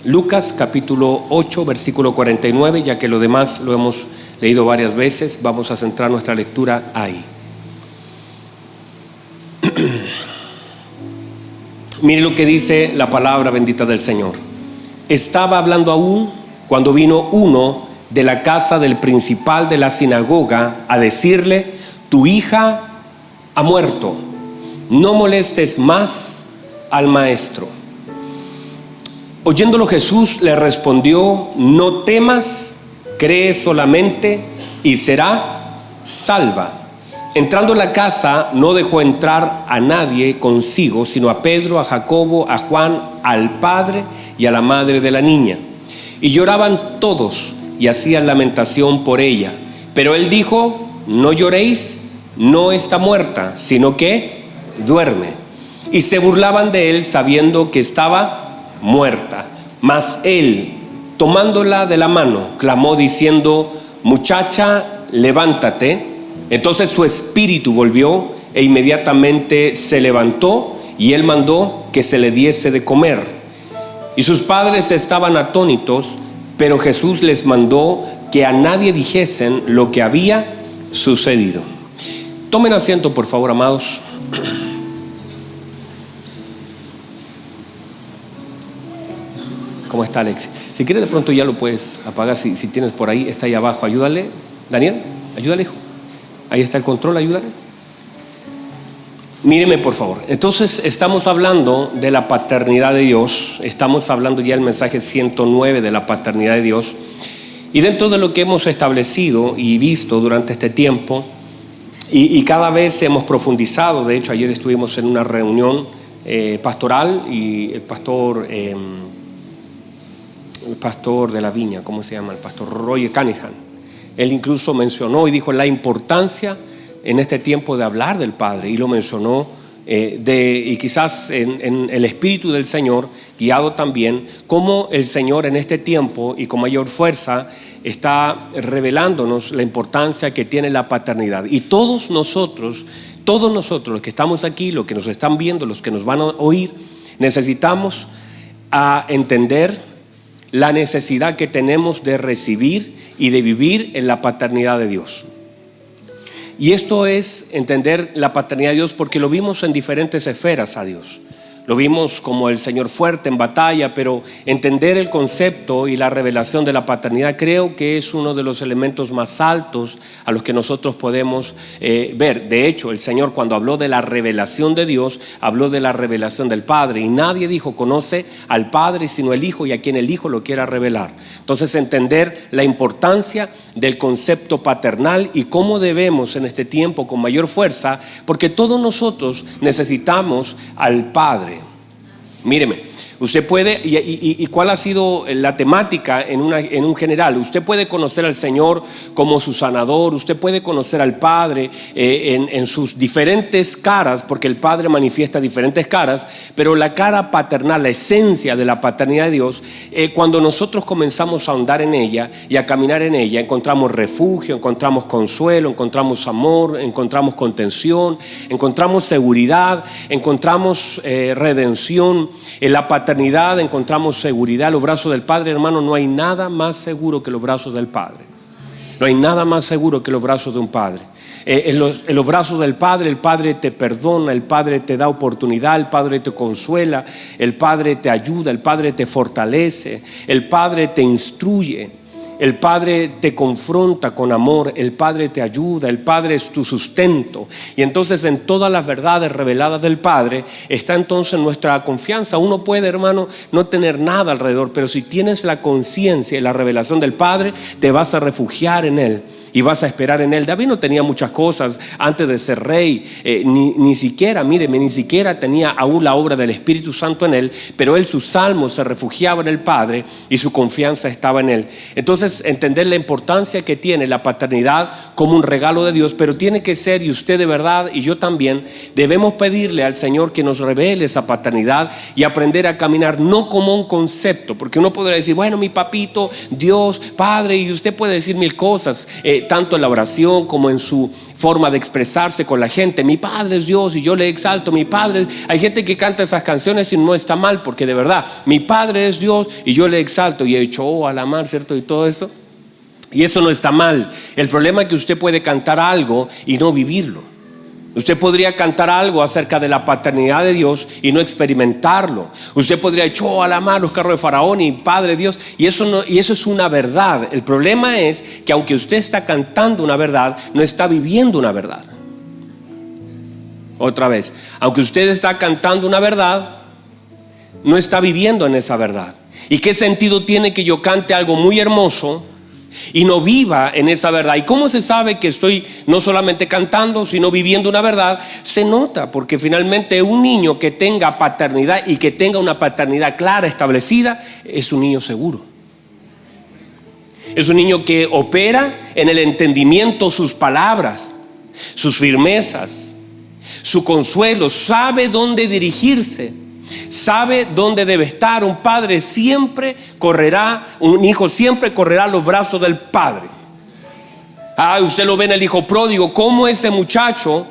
Lucas capítulo 8, versículo 49, ya que lo demás lo hemos leído varias veces, vamos a centrar nuestra lectura ahí. Mire lo que dice la palabra bendita del Señor. Estaba hablando aún cuando vino uno de la casa del principal de la sinagoga a decirle: tu hija ha muerto, no molestes más al maestro. Oyéndolo Jesús le respondió: no temas, cree solamente y será salva. Entrando en la casa no dejó entrar a nadie consigo, sino a Pedro, a Jacobo, a Juan, al padre y a la madre de la niña. Y lloraban todos y hacían lamentación por ella. Pero él dijo: no lloréis, no está muerta, sino que duerme. Y se burlaban de él sabiendo que estaba muerta. Mas él, tomándola de la mano, clamó diciendo: muchacha, levántate. Entonces su espíritu volvió e inmediatamente se levantó, y él mandó que se le diese de comer. Y sus padres estaban atónitos, pero Jesús les mandó que a nadie dijesen lo que había sucedido. Tomen asiento, por favor, amados. ¿Cómo está Alex? Si quieres, de pronto ya lo puedes apagar. Si tienes por ahí, está ahí abajo. Ayúdale, Daniel, ayúdale, hijo. Ahí está el control, ayúdale. Míreme, por favor. Entonces estamos hablando de la paternidad de Dios. Estamos hablando ya del mensaje 109 de la paternidad de Dios. Y dentro de lo que hemos establecido y visto durante este tiempo, y cada vez hemos profundizado. De hecho, ayer estuvimos en una reunión pastoral, y el pastor de la viña, ¿cómo se llama? El pastor Roger Cunningham. Él incluso mencionó y dijo la importancia en este tiempo de hablar del Padre, y lo mencionó y quizás en el Espíritu del Señor, guiado también, cómo el Señor en este tiempo y con mayor fuerza está revelándonos la importancia que tiene la paternidad. Y todos nosotros los que estamos aquí, los que nos están viendo, los que nos van a oír, necesitamos entender la necesidad que tenemos de recibir y de vivir en la paternidad de Dios. Y esto es entender la paternidad de Dios porque lo vimos en diferentes esferas a Dios. Lo vimos como el Señor fuerte en batalla, pero entender el concepto y la revelación de la paternidad creo que es uno de los elementos más altos a los que nosotros podemos ver. De hecho, el Señor, cuando habló de la revelación de Dios, habló de la revelación del Padre, y nadie dijo conoce al Padre sino el Hijo, y a quien el Hijo lo quiera revelar. Entonces, entender la importancia del concepto paternal y cómo debemos en este tiempo con mayor fuerza, porque todos nosotros necesitamos al Padre. Míreme, usted puede, y cuál ha sido la temática en un general. Usted puede conocer al Señor como su sanador, usted puede conocer al Padre en sus diferentes caras, porque el Padre manifiesta diferentes caras, pero la cara paternal, la esencia de la paternidad de Dios, cuando nosotros comenzamos a ahondar en ella y a caminar en ella, encontramos refugio, encontramos consuelo, encontramos amor, encontramos contención, encontramos seguridad, encontramos redención. En la paternidad encontramos seguridad. En los brazos del Padre, hermano, no hay nada más seguro que los brazos del Padre. No hay nada más seguro que los brazos de un Padre. En los brazos del Padre, el Padre te perdona, el Padre te da oportunidad, el Padre te consuela, el Padre te ayuda, el Padre te fortalece, el Padre te instruye. El Padre te confronta con amor, el Padre te ayuda, el Padre es tu sustento. Y entonces en todas las verdades reveladas del Padre está entonces nuestra confianza. Uno puede, hermano, no tener nada alrededor, pero si tienes la conciencia y la revelación del Padre, te vas a refugiar en Él y vas a esperar en Él. David no tenía muchas cosas antes de ser rey, ni siquiera tenía aún la obra del Espíritu Santo en él, pero él, sus salmos, se refugiaba en el Padre y su confianza estaba en Él. Entonces, entender la importancia que tiene la paternidad como un regalo de Dios, pero tiene que ser, y usted de verdad y yo también, debemos pedirle al Señor que nos revele esa paternidad y aprender a caminar no como un concepto, porque uno podrá decir, bueno, mi papito, Dios, Padre, y usted puede decir mil cosas, tanto en la oración como en su forma de expresarse con la gente. Mi Padre es Dios y yo le exalto, mi Padre. Hay gente que canta esas canciones y no está mal, porque de verdad, mi Padre es Dios y yo le exalto, y he hecho a la mar, ¿cierto? Y todo eso. Y eso no está mal. El problema es que usted puede cantar algo y no vivirlo. Usted podría cantar algo acerca de la paternidad de Dios y no experimentarlo. Usted podría echar a la mar los carros de Faraón y Padre Dios, y eso es una verdad. El problema es que aunque usted está cantando una verdad, no está viviendo una verdad. Otra vez, aunque usted está cantando una verdad, no está viviendo en esa verdad. ¿Y qué sentido tiene que yo cante algo muy hermoso y no viva en esa verdad? ¿Y cómo se sabe que estoy no solamente cantando, sino viviendo una verdad? Se nota, porque finalmente un niño que tenga paternidad y que tenga una paternidad clara, establecida, es un niño seguro. Es un niño que opera en el entendimiento, sus palabras, sus firmezas, su consuelo, sabe dónde dirigirse, sabe dónde debe estar. Un padre siempre correrá, un hijo siempre correrá a los brazos del padre. Usted lo ve en el hijo pródigo, cómo ese muchacho,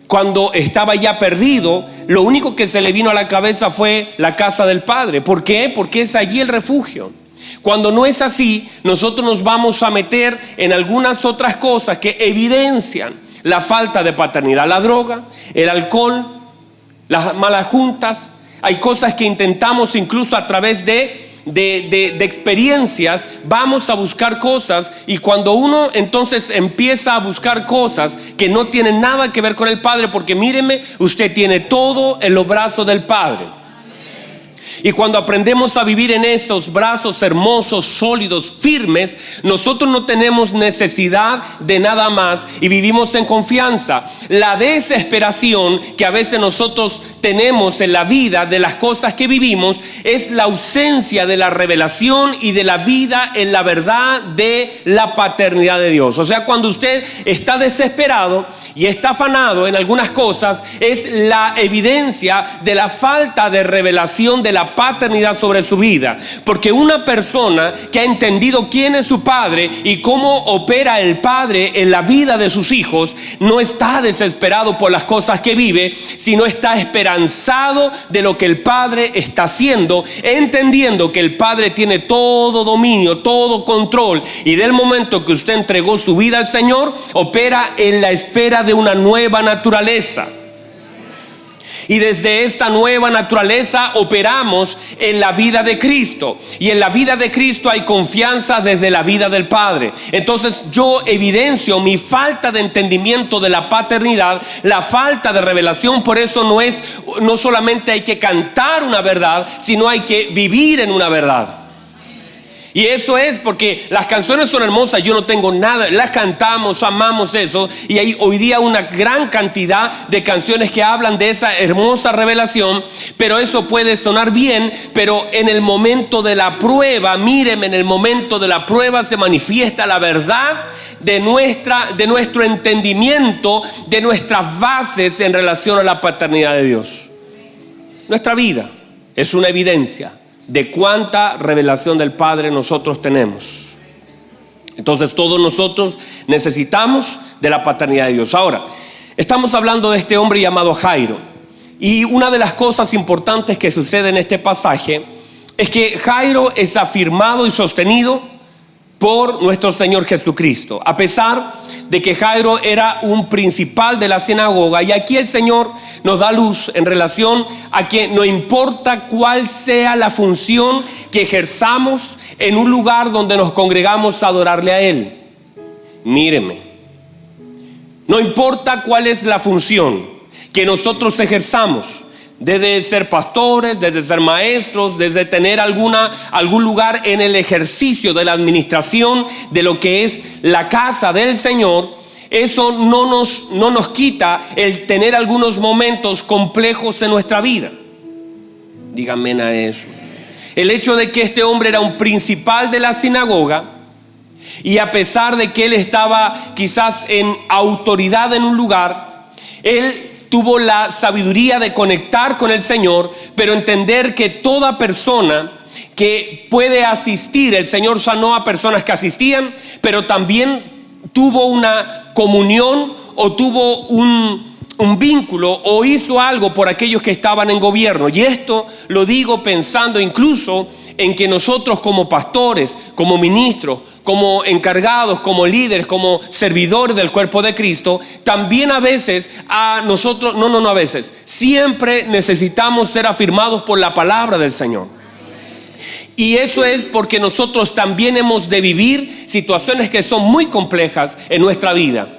cuando estaba ya perdido, lo único que se le vino a la cabeza fue la casa del padre. ¿Por qué? Porque es allí el refugio. Cuando no es así, nosotros nos vamos a meter en algunas otras cosas que evidencian la falta de paternidad: la droga, el alcohol, las malas juntas. Hay cosas que intentamos incluso a través de experiencias. Vamos a buscar cosas, y cuando uno entonces empieza a buscar cosas que no tienen nada que ver con el Padre, porque míreme, usted tiene todo en los brazos del Padre. Y cuando aprendemos a vivir en esos brazos hermosos, sólidos, firmes, nosotros no tenemos necesidad de nada más y vivimos en confianza. La desesperación que a veces nosotros tenemos en la vida de las cosas que vivimos es la ausencia de la revelación y de la vida en la verdad de la paternidad de Dios. O sea, cuando usted está desesperado y está afanado en algunas cosas, es la evidencia de la falta de revelación de la paternidad sobre su vida. Porque una persona que ha entendido quién es su padre y cómo opera el padre en la vida de sus hijos, no está desesperado por las cosas que vive, sino está esperanzado de lo que el padre está haciendo, entendiendo que el padre tiene todo dominio, todo control, y del momento que usted entregó su vida al Señor, opera en la espera de una nueva naturaleza. Y desde esta nueva naturaleza operamos en la vida de Cristo. Y en la vida de Cristo hay confianza desde la vida del Padre. Entonces yo evidencio mi falta de entendimiento de la paternidad, la falta de revelación. Por eso no solamente hay que cantar una verdad, sino hay que vivir en una verdad. Y eso es porque las canciones son hermosas, yo no tengo nada, las cantamos, amamos eso, y hay hoy día una gran cantidad de canciones que hablan de esa hermosa revelación. Pero eso puede sonar bien, pero en el momento de la prueba, míreme, en el momento de la prueba se manifiesta la verdad de nuestro entendimiento, de nuestras bases en relación a la paternidad de Dios. Nuestra vida es una evidencia de cuánta revelación del Padre nosotros tenemos. Entonces todos nosotros necesitamos de la paternidad de Dios. Ahora, estamos hablando de este hombre llamado Jairo, y una de las cosas importantes que sucede en este pasaje es que Jairo es afirmado y sostenido por nuestro Señor Jesucristo, a pesar de que Jairo era un principal de la sinagoga. Y aquí el Señor nos da luz en relación a que no importa cuál sea la función que ejerzamos en un lugar donde nos congregamos a adorarle a Él. Míreme, no importa cuál es la función que nosotros ejerzamos, desde ser pastores, desde ser maestros, desde tener algún lugar en el ejercicio de la administración de lo que es la casa del Señor, eso no nos quita el tener algunos momentos complejos en nuestra vida. Díganme a eso. El hecho de que este hombre era un principal de la sinagoga, y a pesar de que él estaba quizás en autoridad en un lugar, él tuvo la sabiduría de conectar con el Señor, pero entender que toda persona que puede asistir. El Señor sanó a personas que asistían, pero también tuvo una comunión o tuvo un vínculo o hizo algo por aquellos que estaban en gobierno. Y esto lo digo pensando incluso en que nosotros como pastores, como ministros, como encargados, como líderes, como servidores del cuerpo de Cristo, también a veces a nosotros, a veces, siempre necesitamos ser afirmados por la palabra del Señor. Y eso es porque nosotros también hemos de vivir situaciones que son muy complejas en nuestra vida.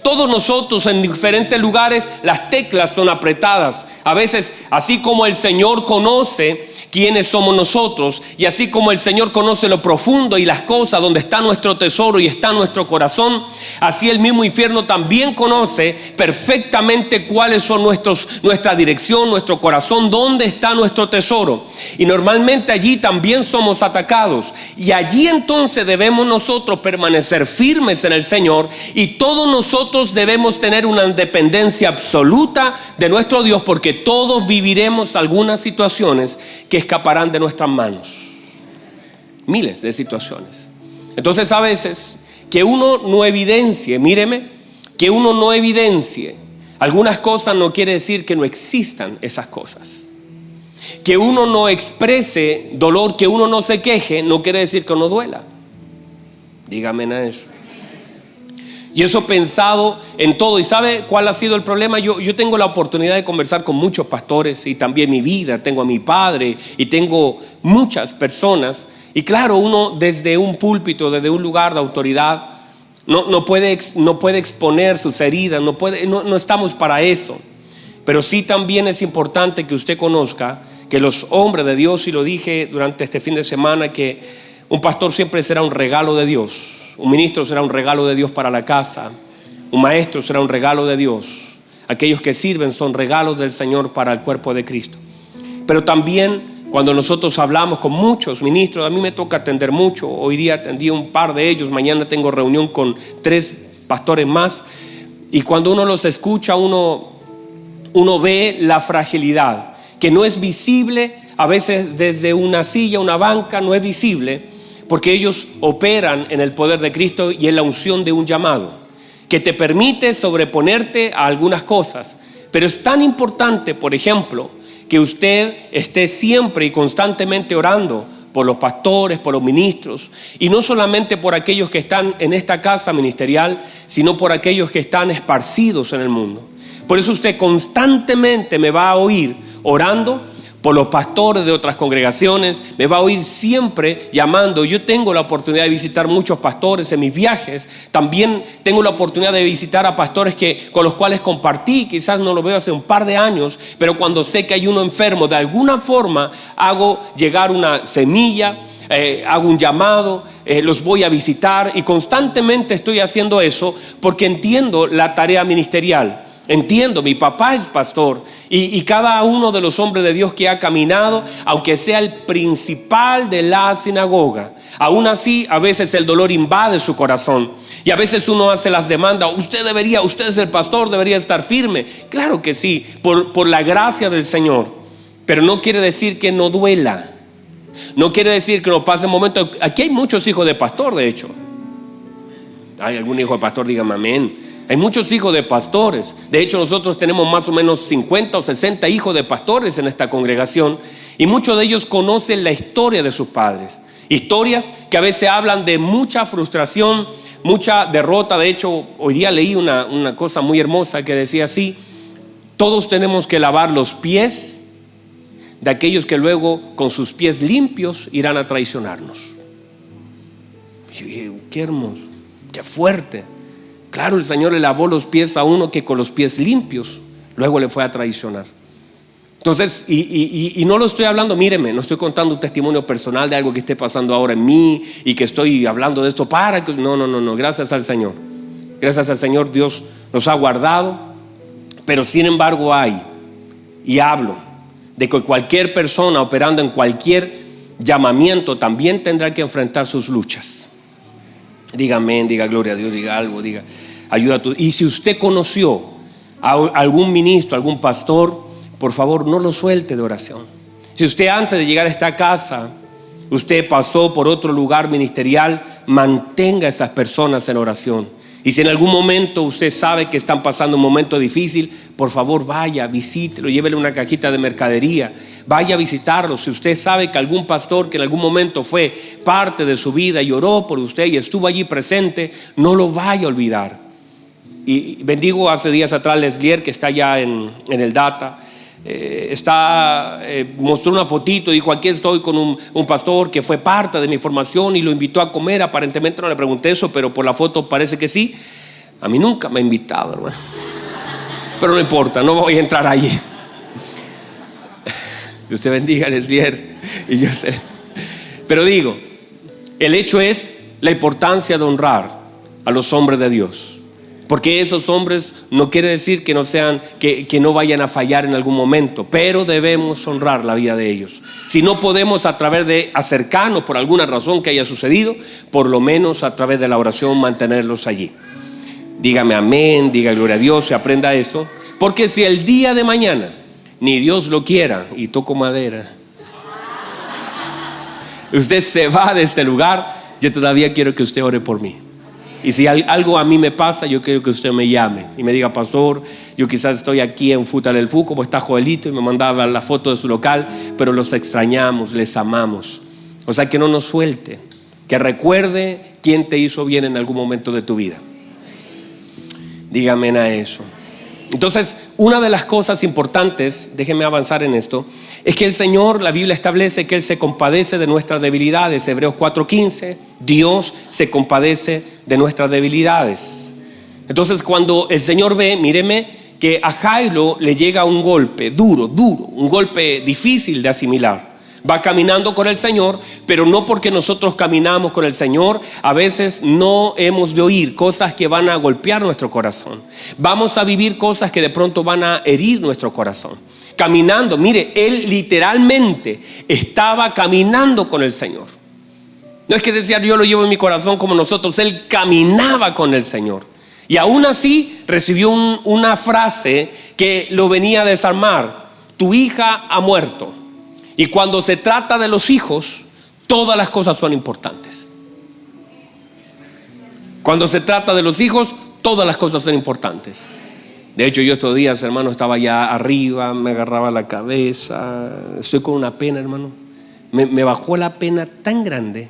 Todos nosotros en diferentes lugares las teclas son apretadas. A veces, así como el Señor conoce quiénes somos nosotros, y así como el Señor conoce lo profundo y las cosas donde está nuestro tesoro y está nuestro corazón, así el mismo infierno también conoce perfectamente cuáles son nuestra dirección, nuestro corazón, dónde está nuestro tesoro. Y normalmente allí también somos atacados, y allí entonces debemos nosotros permanecer firmes en el Señor, y todos nosotros debemos tener una dependencia absoluta de nuestro Dios, porque todos viviremos algunas situaciones que escaparán de nuestras manos. Miles de situaciones. Entonces a veces que uno no evidencie, míreme, que uno no evidencie algunas cosas no quiere decir que no existan esas cosas. Que uno no exprese dolor, que uno no se queje, no quiere decir que no duela. Dígame a eso. Y eso pensado en todo. ¿Y sabe cuál ha sido el problema? Yo tengo la oportunidad de conversar con muchos pastores, y también mi vida, tengo a mi padre y tengo muchas personas. Y claro, uno desde un púlpito, desde un lugar de autoridad, no puede exponer sus heridas, no estamos para eso. Pero sí también es importante que usted conozca que los hombres de Dios, y lo dije durante este fin de semana, que un pastor siempre será un regalo de Dios. Un ministro será un regalo de Dios para la casa. Un maestro será un regalo de Dios. Aquellos que sirven son regalos del Señor para el cuerpo de Cristo. Pero también cuando nosotros hablamos con muchos ministros, a mí me toca atender mucho. Hoy día atendí un par de ellos. Mañana tengo reunión con 3 pastores más. Y cuando uno los escucha, uno ve la fragilidad que no es visible. A veces desde una silla, una banca, no es visible, porque ellos operan en el poder de Cristo y en la unción de un llamado que te permite sobreponerte a algunas cosas. Pero es tan importante, por ejemplo, que usted esté siempre y constantemente orando por los pastores, por los ministros, y no solamente por aquellos que están en esta casa ministerial, sino por aquellos que están esparcidos en el mundo. Por eso usted constantemente me va a oír orando por los pastores de otras congregaciones, me va a oír siempre llamando. Yo tengo la oportunidad de visitar muchos pastores en mis viajes. También tengo la oportunidad de visitar a pastores con los cuales compartí. Quizás no lo veo hace un par de años, pero cuando sé que hay uno enfermo, de alguna forma hago llegar una semilla, hago un llamado, los voy a visitar, y constantemente estoy haciendo eso porque entiendo la tarea ministerial. Entiendo, mi papá es pastor, y cada uno de los hombres de Dios que ha caminado, aunque sea el principal de la sinagoga, aún así a veces el dolor invade su corazón, y a veces uno hace las demandas. Usted es el pastor, debería estar firme. Claro que sí, por la gracia del Señor, pero no quiere decir que no duela, no quiere decir que no pase momentos. Aquí hay muchos hijos de pastor, de hecho. ¿Hay algún hijo de pastor? Dígame amén. Hay muchos hijos de pastores. De hecho, nosotros tenemos más o menos 50 o 60 hijos de pastores en esta congregación, y muchos de ellos conocen la historia de sus padres. Historias que a veces hablan de mucha frustración, mucha derrota. De hecho, hoy día leí una cosa muy hermosa que decía así: todos tenemos que lavar los pies de aquellos que luego con sus pies limpios irán a traicionarnos. Y yo dije, qué hermoso, qué fuerte. Claro, el Señor le lavó los pies a uno que con los pies limpios luego le fue a traicionar. Entonces, y no lo estoy hablando, míreme, no estoy contando un testimonio personal de algo que esté pasando ahora en mí y que estoy hablando de esto para que... No, gracias al Señor. Gracias al Señor, Dios nos ha guardado. Pero sin embargo y hablo de que cualquier persona operando en cualquier llamamiento también tendrá que enfrentar sus luchas. Diga amén, diga gloria a Dios, diga algo, diga ayuda a tu. Y si usted conoció a algún ministro, algún pastor, por favor no lo suelte de oración. Si usted antes de llegar a esta casa usted pasó por otro lugar ministerial, mantenga a esas personas en oración. Y si en algún momento usted sabe que están pasando un momento difícil, por favor vaya, visítelo, llévele una cajita de mercadería, vaya a visitarlo. Si usted sabe que algún pastor que en algún momento fue parte de su vida y oró por usted y estuvo allí presente, no lo vaya a olvidar. Y bendigo hace días atrás Leslier, que está allá en el Data. Mostró una fotito, dijo: aquí estoy con un pastor que fue parte de mi formación y lo invitó a comer. Aparentemente no le pregunté eso, pero por la foto parece que sí. A mí nunca me ha invitado, hermano, pero no importa, no voy a entrar allí. Usted bendiga a Leslier y yo sé. Pero digo, el hecho es la importancia de honrar a los hombres de Dios. Porque esos hombres no quiere decir que no sean, que no vayan a fallar en algún momento, pero debemos honrar la vida de ellos. Si no podemos a través de acercarnos por alguna razón que haya sucedido, por lo menos a través de la oración mantenerlos allí. Dígame amén, diga gloria a Dios y aprenda eso. Porque si el día de mañana, ni Dios lo quiera, y toco madera, usted se va de este lugar, yo todavía quiero que usted ore por mí. Y si algo a mí me pasa, yo quiero que usted me llame y me diga: pastor, yo quizás estoy aquí en Futal del Fu, como está Joelito, y me mandaba la foto de su local, pero los extrañamos, les amamos. O sea, que no nos suelte, que recuerde quién te hizo bien en algún momento de tu vida. Dígame a eso. Entonces, una de las cosas importantes, déjenme avanzar en esto, es que el Señor, la Biblia establece que Él se compadece de nuestras debilidades. Hebreos 4:15, Dios se compadece de nuestras debilidades. Entonces, cuando el Señor ve, míreme, que a Jairo le llega un golpe duro, un golpe difícil de asimilar. Va caminando con el Señor, pero no porque nosotros caminamos con el Señor, a veces no hemos de oír cosas que van a golpear nuestro corazón. Vamos a vivir cosas que de pronto van a herir nuestro corazón. Caminando, mire, él literalmente estaba caminando con el Señor. No es que decía: yo lo llevo en mi corazón como nosotros. Él caminaba con el Señor. Y aún así recibió una frase que lo venía a desarmar: tu hija ha muerto. Y cuando se trata de los hijos, todas las cosas son importantes. Cuando se trata de los hijos, todas las cosas son importantes. De hecho, yo estos días, hermano, estaba allá arriba, me agarraba la cabeza. Estoy con una pena, hermano. Me bajó la pena tan grande.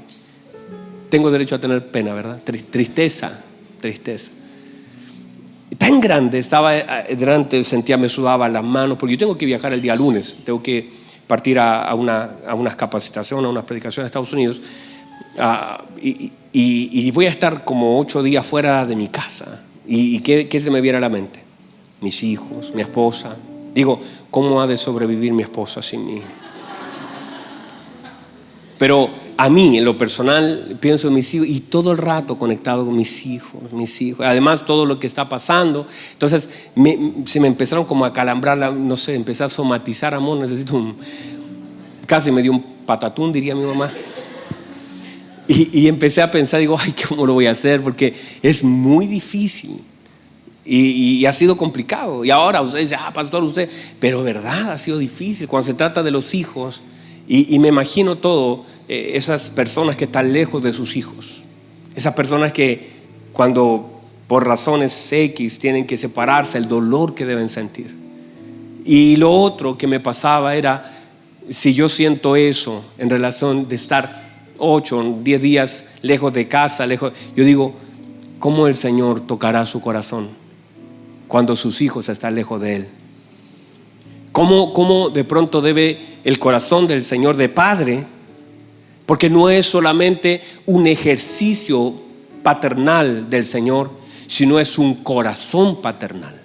Tengo derecho a tener pena, ¿verdad? Tristeza. Tan grande estaba delante, sentía, me sudaba las manos, porque yo tengo que viajar el día lunes. Tengo que partir a unas capacitaciones, a unas predicaciones a Estados Unidos, y voy a estar como 8 días fuera de mi casa. ¿Y qué se me viene a la mente? Mis hijos, mi esposa. Digo, ¿cómo ha de sobrevivir mi esposa sin mí? Pero a mí, en lo personal, pienso en mis hijos y todo el rato conectado con mis hijos. Además, todo lo que está pasando. Entonces, se me empezaron como a calambrar, no sé, empecé a somatizar, amor. Necesito casi me dio un patatún, diría mi mamá. Y empecé a pensar, digo: ay, ¿cómo lo voy a hacer? Porque es muy difícil. Y ha sido complicado. Y ahora usted dice: pastor, usted. Pero verdad, ha sido difícil cuando se trata de los hijos. Y me imagino todo. Esas personas que están lejos de sus hijos, esas personas que cuando por razones X tienen que separarse, el dolor que deben sentir. Y lo otro que me pasaba era, si yo siento eso en relación de estar 8 o 10 días lejos de casa, yo digo: ¿cómo el Señor tocará su corazón cuando sus hijos están lejos de Él? ¿Cómo de pronto debe el corazón del Señor de padre? Porque no es solamente un ejercicio paternal del Señor, sino es un corazón paternal.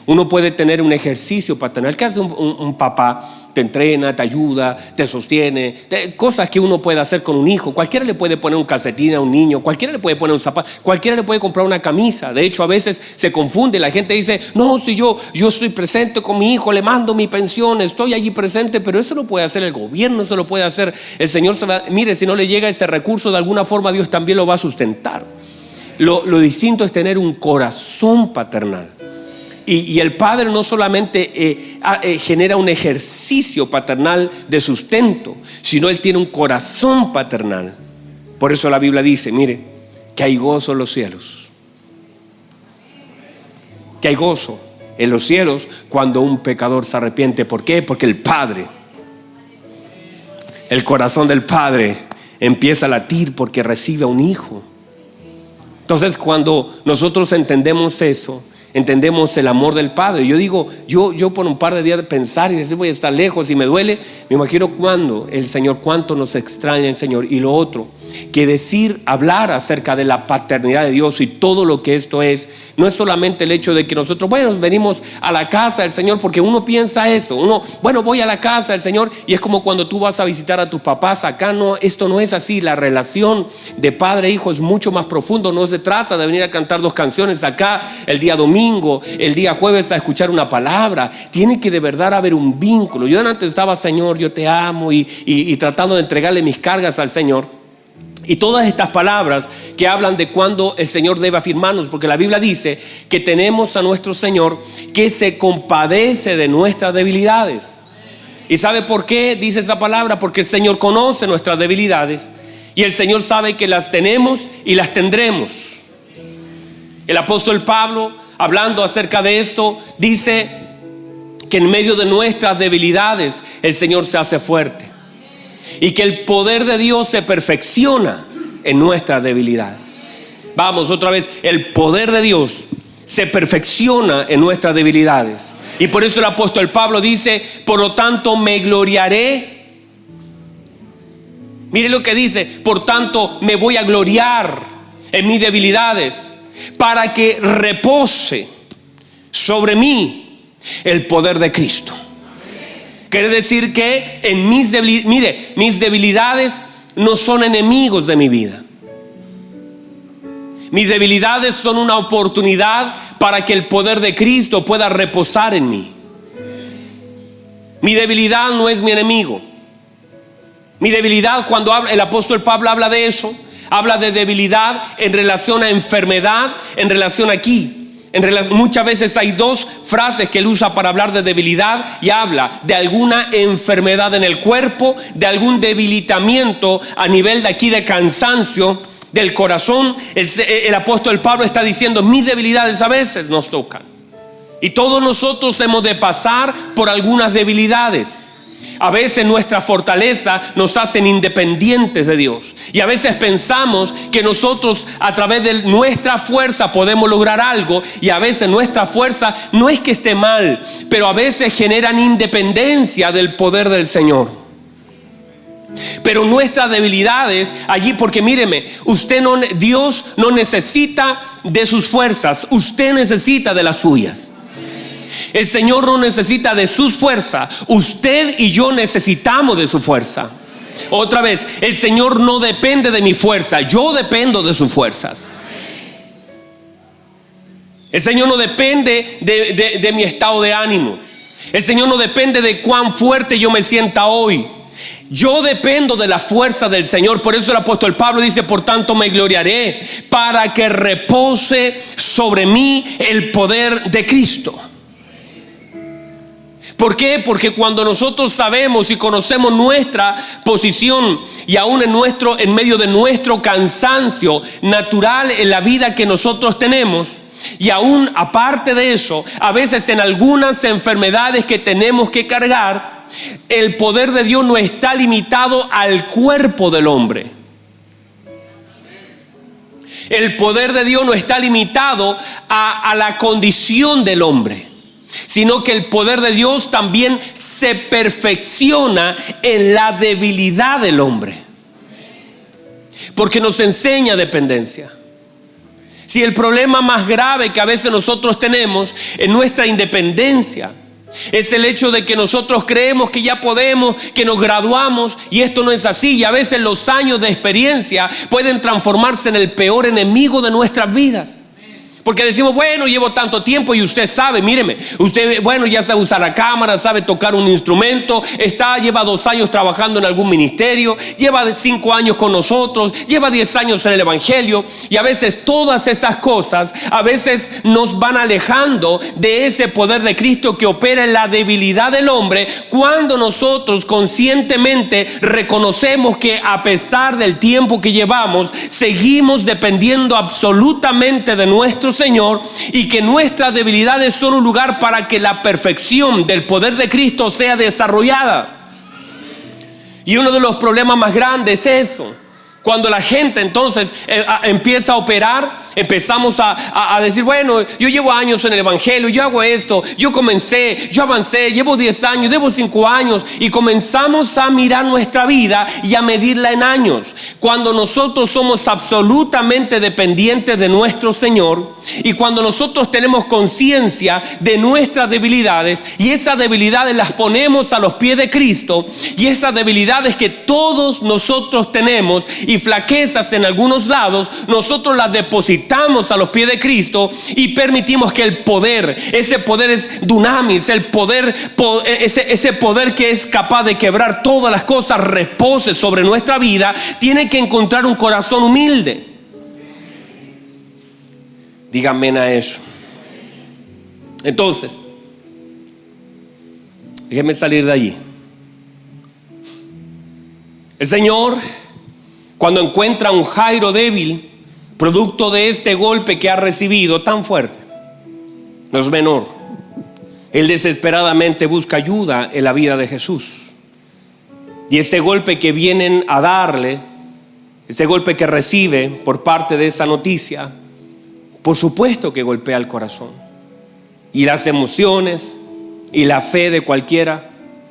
Uno puede tener un ejercicio paternal. ¿Qué hace un papá? Te entrena, te ayuda, te sostiene, cosas que uno puede hacer con un hijo. Cualquiera le puede poner un calcetín a un niño, cualquiera le puede poner un zapato, cualquiera le puede comprar una camisa. De hecho, a veces se confunde, la gente dice: no, si yo estoy presente con mi hijo, le mando mi pensión, estoy allí presente. Pero eso lo puede hacer el gobierno, eso lo puede hacer el Señor. Mire, si no le llega ese recurso, de alguna forma Dios también lo va a sustentar. Lo distinto es tener un corazón paternal. Y el padre no solamente genera un ejercicio paternal de sustento, sino él tiene un corazón paternal. Por eso la Biblia dice, mire, que hay gozo en los cielos. Que hay gozo en los cielos cuando un pecador se arrepiente. ¿Por qué? Porque el Padre, el corazón del Padre empieza a latir porque recibe a un hijo. Entonces, cuando nosotros entendemos eso, entendemos el amor del Padre. Yo digo, yo por un par de días de pensar y decir voy a estar lejos y me duele, me imagino cuando el Señor, cuánto nos extraña el Señor. Y lo otro, que hablar acerca de la paternidad de Dios y todo lo que esto es, no es solamente el hecho de que nosotros, bueno, venimos a la casa del Señor, porque uno piensa eso, voy a la casa del Señor y es como cuando tú vas a visitar a tus papás. Acá no, esto no es así. La relación de padre e hijo es mucho más profundo. No se trata de venir a cantar 2 canciones acá el día domingo, el día jueves a escuchar una palabra. Tiene que de verdad haber un vínculo. Yo antes estaba, Señor, yo te amo, y tratando de entregarle mis cargas al Señor. Y todas estas palabras que hablan de cuando el Señor debe afirmarnos, porque la Biblia dice que tenemos a nuestro Señor que se compadece de nuestras debilidades. ¿Y sabe por qué dice esa palabra? Porque el Señor conoce nuestras debilidades y el Señor sabe que las tenemos y las tendremos. El apóstol Pablo, hablando acerca de esto, dice que en medio de nuestras debilidades el Señor se hace fuerte y que el poder de Dios se perfecciona en nuestras debilidades. Vamos otra vez, el poder de Dios se perfecciona en nuestras debilidades. Y por eso el apóstol Pablo dice, por lo tanto me gloriaré. Mire lo que dice, por tanto me voy a gloriar en mis debilidades, para que repose sobre mí el poder de Cristo. Quiere decir que en mis debilidades no son enemigos de mi vida. Mis debilidades son una oportunidad para que el poder de Cristo pueda reposar en mí. Mi debilidad no es mi enemigo. Mi debilidad, cuando el apóstol Pablo habla de eso, habla de debilidad en relación a enfermedad, en relación aquí. Muchas veces hay 2 frases que él usa para hablar de debilidad, y habla de alguna enfermedad en el cuerpo, de algún debilitamiento a nivel de aquí de cansancio del corazón. El apóstol Pablo está diciendo, mis debilidades a veces nos tocan. Y todos nosotros hemos de pasar por algunas debilidades. A veces nuestra fortaleza nos hacen independientes de Dios. Y a veces pensamos que nosotros a través de nuestra fuerza podemos lograr algo. Y a veces nuestra fuerza no es que esté mal, pero a veces generan independencia del poder del Señor. Pero nuestras debilidades allí, porque míreme, Dios no necesita de sus fuerzas, usted necesita de las suyas. El Señor no necesita de sus fuerzas, usted y yo necesitamos de su fuerza. Otra vez, el Señor no depende de mi fuerza, yo dependo de sus fuerzas. El Señor no depende de mi estado de ánimo. El Señor no depende de cuán fuerte yo me sienta hoy. Yo dependo de la fuerza del Señor. Por eso el apóstol Pablo dice, por tanto me gloriaré, para que repose sobre mí el poder de Cristo. ¿Por qué? Porque cuando nosotros sabemos y conocemos nuestra posición, y aún en medio de nuestro cansancio natural en la vida que nosotros tenemos, y aún aparte de eso, a veces en algunas enfermedades que tenemos que cargar, el poder de Dios no está limitado al cuerpo del hombre. El poder de Dios no está limitado a la condición del hombre, sino que el poder de Dios también se perfecciona en la debilidad del hombre, porque nos enseña dependencia. Si el problema más grave que a veces nosotros tenemos en nuestra independencia es el hecho de que nosotros creemos que ya podemos, que nos graduamos, y esto no es así. Y a veces los años de experiencia pueden transformarse en el peor enemigo de nuestras vidas, Porque decimos, bueno, llevo tanto tiempo y usted sabe, míreme, usted, bueno, ya sabe usar la cámara, sabe tocar un instrumento, lleva 2 años trabajando en algún ministerio, lleva 5 años con nosotros, lleva 10 años en el evangelio. Y a veces todas esas cosas, a veces nos van alejando de ese poder de Cristo que opera en la debilidad del hombre, cuando nosotros conscientemente reconocemos que a pesar del tiempo que llevamos, seguimos dependiendo absolutamente de nuestro Señor, y que nuestras debilidades son un lugar para que la perfección del poder de Cristo sea desarrollada. Y uno de los problemas más grandes es eso. Cuando la gente entonces empieza a operar, empezamos a decir, bueno, yo llevo años en el evangelio, yo hago esto, yo comencé, yo avancé, llevo 10 años, llevo 5 años, y comenzamos a mirar nuestra vida y a medirla en años, cuando nosotros somos absolutamente dependientes de nuestro Señor, y cuando nosotros tenemos conciencia de nuestras debilidades, y esas debilidades las ponemos a los pies de Cristo, y esas debilidades que todos nosotros tenemos, y flaquezas en algunos lados, nosotros las depositamos a los pies de Cristo y permitimos que el poder, ese poder es dunamis, el poder, ese poder que es capaz de quebrar todas las cosas, repose sobre nuestra vida. Tiene que encontrar un corazón humilde. Díganme a eso. Entonces, déjenme salir de allí. El Señor, cuando encuentra a un Jairo débil, producto de este golpe que ha recibido tan fuerte, no es menor. Él desesperadamente busca ayuda en la vida de Jesús. Y este golpe que vienen a darle, este golpe que recibe por parte de esa noticia, por supuesto que golpea el corazón. Y las emociones, y la fe de cualquiera,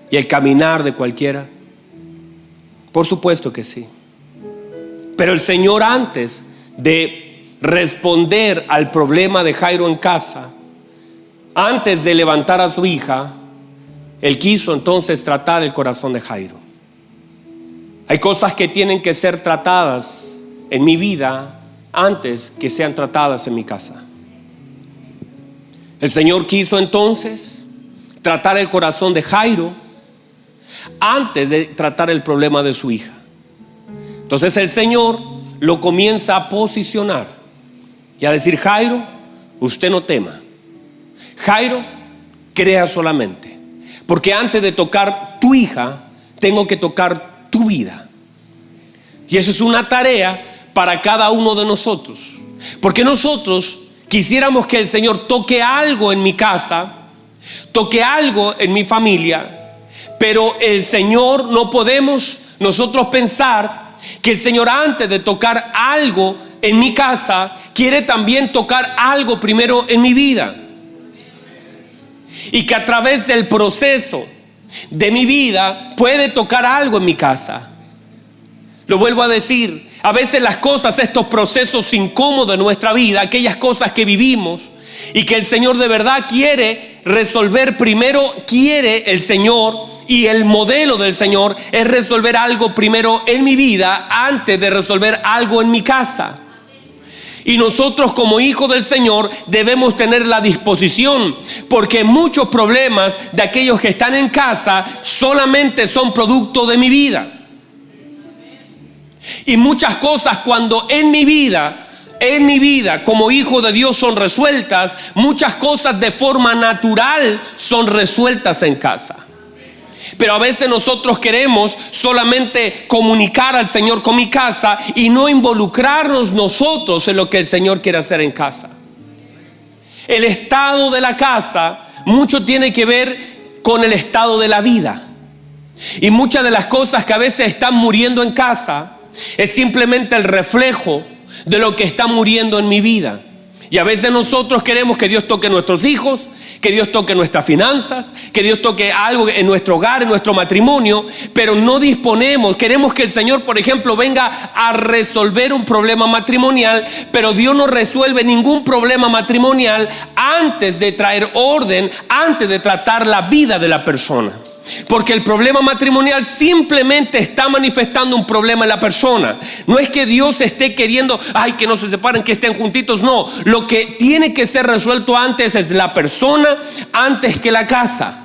y el caminar de cualquiera. Por supuesto que sí. Pero el Señor, antes de responder al problema de Jairo en casa, antes de levantar a su hija, Él quiso entonces tratar el corazón de Jairo. Hay cosas que tienen que ser tratadas en mi vida antes que sean tratadas en mi casa. El Señor quiso entonces tratar el corazón de Jairo antes de tratar el problema de su hija. Entonces el Señor lo comienza a posicionar y a decir: Jairo, usted no tema. Jairo, crea solamente, porque antes de tocar tu hija, tengo que tocar tu vida. Y eso es una tarea para cada uno de nosotros, porque nosotros quisiéramos que el Señor toque algo en mi casa, toque algo en mi familia, pero el Señor, no podemos nosotros pensar que el Señor, antes de tocar algo en mi casa, quiere también tocar algo primero en mi vida, y que a través del proceso de mi vida puede tocar algo en mi casa. Lo vuelvo a decir, a veces las cosas, estos procesos incómodos de nuestra vida, aquellas cosas que vivimos y que el Señor de verdad quiere resolver, primero quiere el Señor, y el modelo del Señor es resolver algo primero en mi vida antes de resolver algo en mi casa. Y nosotros, como hijos del Señor, debemos tener la disposición, porque muchos problemas de aquellos que están en casa solamente son producto de mi vida. Y muchas cosas, cuando en mi vida como hijo de Dios son resueltas, muchas cosas de forma natural son resueltas en casa. Pero a veces nosotros queremos solamente comunicar al Señor con mi casa y no involucrarnos nosotros en lo que el Señor quiere hacer en casa. El estado de la casa mucho tiene que ver con el estado de la vida. Y muchas de las cosas que a veces están muriendo en casa es simplemente el reflejo de lo que está muriendo en mi vida. Y a veces nosotros queremos que Dios toque nuestros hijos, que Dios toque nuestras finanzas, que Dios toque algo en nuestro hogar, en nuestro matrimonio, pero no disponemos. Queremos que el Señor, por ejemplo, venga a resolver un problema matrimonial, pero Dios no resuelve ningún problema matrimonial antes de traer orden, antes de tratar la vida de la persona. Porque el problema matrimonial simplemente está manifestando un problema en la persona. No es que Dios esté queriendo, ay, que no se separen, que estén juntitos. No, lo que tiene que ser resuelto antes es la persona antes que la casa.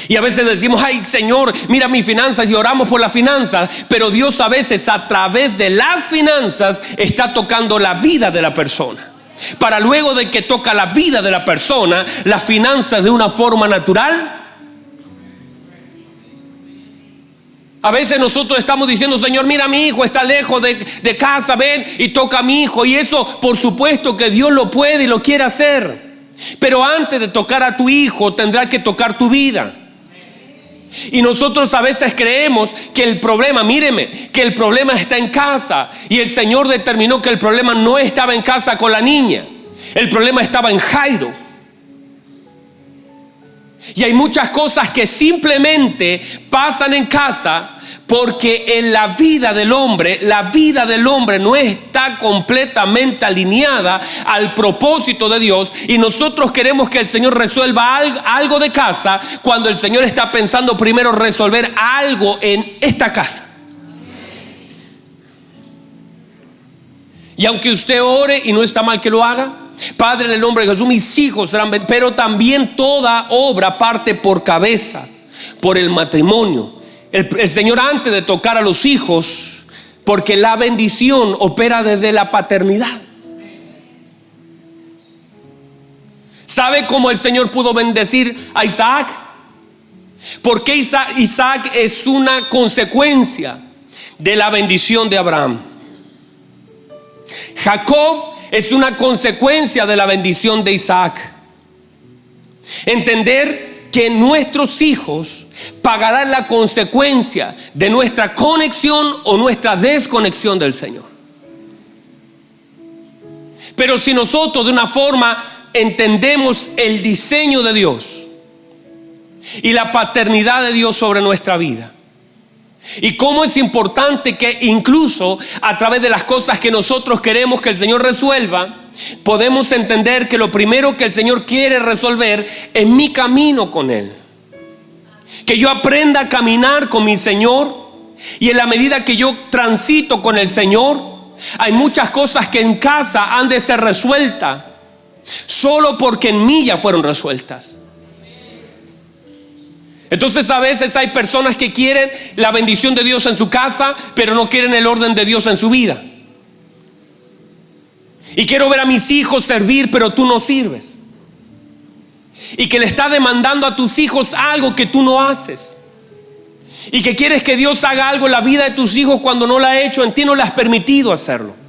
Y a veces decimos, ay Señor, mira mis finanzas, y oramos por las finanzas. Pero Dios a veces a través de las finanzas está tocando la vida de la persona, para luego de que toca la vida de la persona, las finanzas de una forma natural. A veces nosotros estamos diciendo, Señor, mira mi hijo está lejos de casa, ven y toca a mi hijo. Y eso por supuesto que Dios lo puede y lo quiere hacer. Pero antes de tocar a tu hijo tendrá que tocar tu vida. Y nosotros a veces creemos que el problema, míreme, que el problema está en casa. Y el Señor determinó que el problema no estaba en casa con la niña. El problema estaba en Jairo. Y hay muchas cosas que simplemente pasan en casa porque en la vida del hombre no está completamente alineada al propósito de Dios. Y nosotros queremos que el Señor resuelva algo de casa, cuando el Señor está pensando primero resolver algo en esta casa. Y aunque usted ore, y no está mal que lo haga, Padre, en el nombre de Jesús, mis hijos serán, pero también toda obra parte por cabeza, por el matrimonio. El Señor, antes de tocar a los hijos, porque la bendición opera desde la paternidad. ¿Sabe cómo el Señor pudo bendecir a Isaac? Porque Isaac es una consecuencia de la bendición de Abraham. Jacob es una consecuencia de la bendición de Isaac. Entender que nuestros hijos pagarán la consecuencia de nuestra conexión o nuestra desconexión del Señor. Pero si nosotros de una forma entendemos el diseño de Dios y la paternidad de Dios sobre nuestra vida, y cómo es importante que incluso a través de las cosas que nosotros queremos que el Señor resuelva, podemos entender que lo primero que el Señor quiere resolver es mi camino con Él. Que yo aprenda a caminar con mi Señor, y en la medida que yo transito con el Señor, hay muchas cosas que en casa han de ser resueltas solo porque en mí ya fueron resueltas. Entonces a veces hay personas que quieren la bendición de Dios en su casa, pero no quieren el orden de Dios en su vida. Y quiero ver a mis hijos servir, pero tú no sirves. Y que le está demandando a tus hijos algo que tú no haces. Y que quieres que Dios haga algo en la vida de tus hijos cuando no lo ha hecho, en ti no le has permitido hacerlo.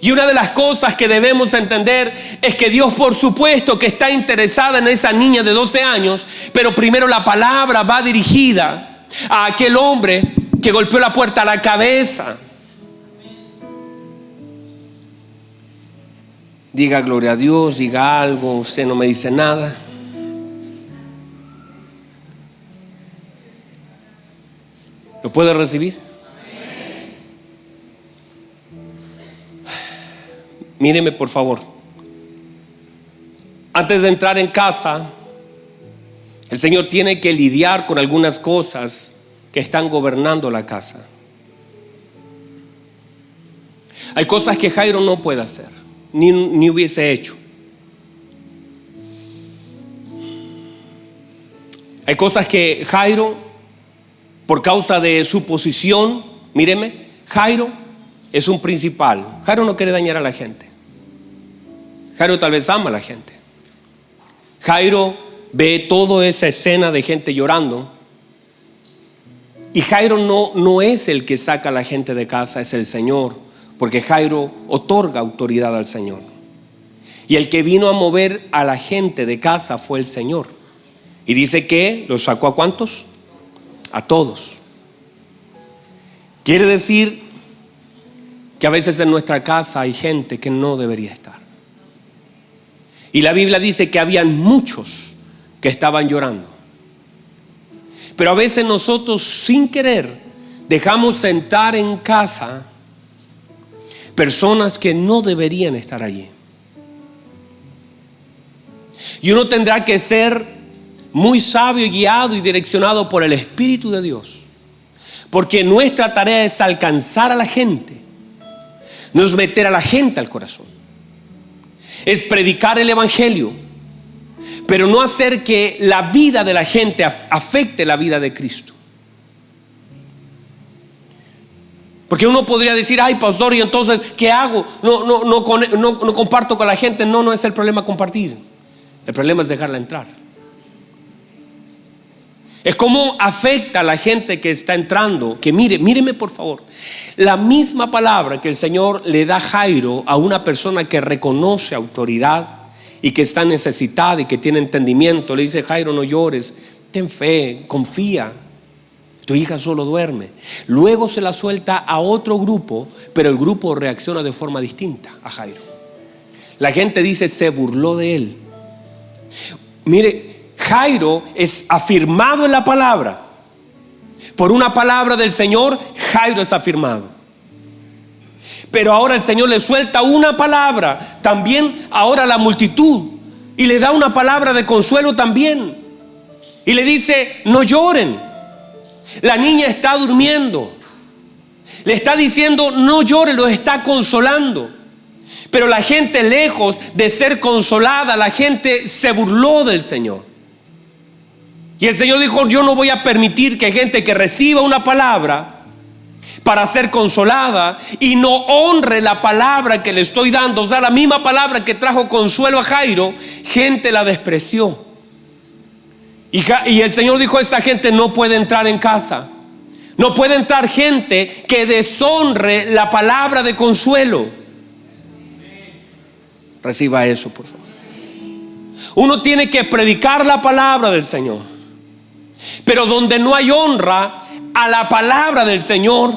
Y una de las cosas que debemos entender es que Dios, por supuesto, que está interesada en esa niña de 12 años, pero primero la palabra va dirigida a aquel hombre que golpeó la puerta a la cabeza. Diga gloria a Dios, diga algo, usted no me dice nada. ¿Lo puede recibir? Míreme por favor. Antes de entrar en casa, el Señor tiene que lidiar con algunas cosas que están gobernando la casa. Hay cosas que Jairo no puede hacer, ni hubiese hecho. Hay cosas que Jairo, por causa de su posición, míreme, Jairo es un principal. Jairo no quiere dañar a la gente. Jairo tal vez ama a la gente. Jairo ve toda esa escena de gente llorando. Y Jairo no es el que saca a la gente de casa, es el Señor. Porque Jairo otorga autoridad al Señor. Y el que vino a mover a la gente de casa fue el Señor. Y dice que los sacó ¿a cuántos? A todos. Quiere decir que a veces en nuestra casa hay gente que no debería estar. Y la Biblia dice que habían muchos que estaban llorando. Pero a veces nosotros sin querer dejamos sentar en casa personas que no deberían estar allí. Y uno tendrá que ser muy sabio, guiado y direccionado por el Espíritu de Dios. Porque nuestra tarea es alcanzar a la gente, no es meter a la gente al corazón, es predicar el Evangelio, pero no hacer que la vida de la gente afecte la vida de Cristo. Porque uno podría decir: ay, pastor, ¿y entonces qué hago? No comparto con la gente. No es el problema compartir. El problema es dejarla entrar. Es cómo afecta a la gente que está entrando. Que míreme por favor. La misma palabra que el Señor le da a Jairo, a una persona que reconoce autoridad y que está necesitada y que tiene entendimiento, le dice: Jairo, no llores, ten fe, confía, tu hija solo duerme. Luego se la suelta a otro grupo, pero el grupo reacciona de forma distinta a Jairo. La gente dice: se burló de él. Mire, Jairo es afirmado en la palabra. Por una palabra del Señor, Jairo es afirmado. Pero ahora el Señor le suelta una palabra también ahora a la multitud, y le da una palabra de consuelo también, y le dice: no lloren, la niña está durmiendo. Le está diciendo: no lloren, los está consolando. Pero la gente, lejos de ser consolada, la gente se burló del Señor. Y el Señor dijo: yo no voy a permitir que gente que reciba una palabra para ser consolada y no honre la palabra que le estoy dando. O sea, la misma palabra que trajo consuelo a Jairo, gente la despreció. Y el Señor dijo: esa gente no puede entrar en casa. No puede entrar gente que deshonre la palabra de consuelo. Reciba eso, por favor. Uno tiene que predicar la palabra del Señor, pero donde no hay honra a la palabra del Señor,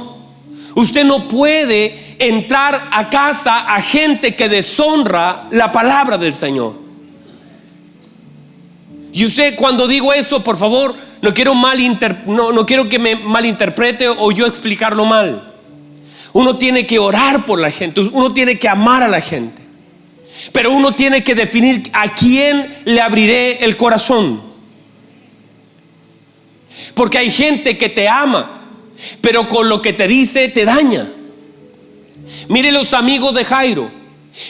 usted no puede entrar a casa a gente que deshonra la palabra del Señor. Y usted, cuando digo eso, por favor, no quiero que me malinterprete o yo explicarlo mal. Uno tiene que orar por la gente, uno tiene que amar a la gente, pero uno tiene que definir a quién le abriré el corazón. Porque hay gente que te ama, pero con lo que te dice te daña. Mire, los amigos de Jairo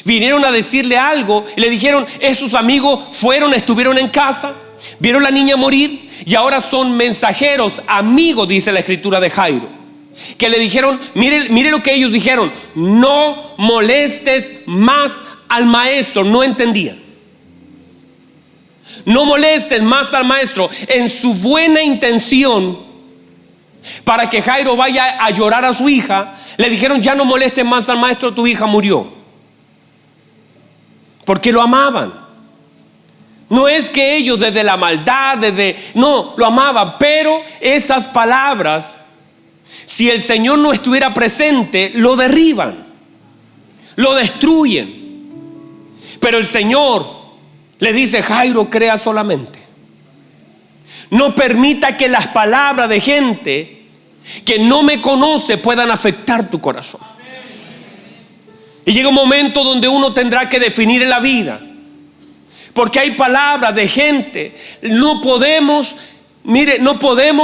vinieron a decirle algo y le dijeron: esos amigos estuvieron en casa, vieron a la niña morir y ahora son mensajeros, amigos, dice la escritura, de Jairo, que le dijeron: mire lo que ellos dijeron: no molestes más al maestro. No entendían. No molestes más al maestro. En su buena intención, para que Jairo vaya a llorar a su hija, le dijeron: ya no molestes más al maestro, tu hija murió. Porque lo amaban. No es que ellos desde la maldad, no, lo amaban. Pero esas palabras, si el Señor no estuviera presente, lo derriban, lo destruyen. Pero el Señor le dice: Jairo, crea solamente. No permita que las palabras de gente que no me conoce puedan afectar tu corazón. Y llega un momento donde uno tendrá que definir en la vida, porque hay palabras de gente. No podemos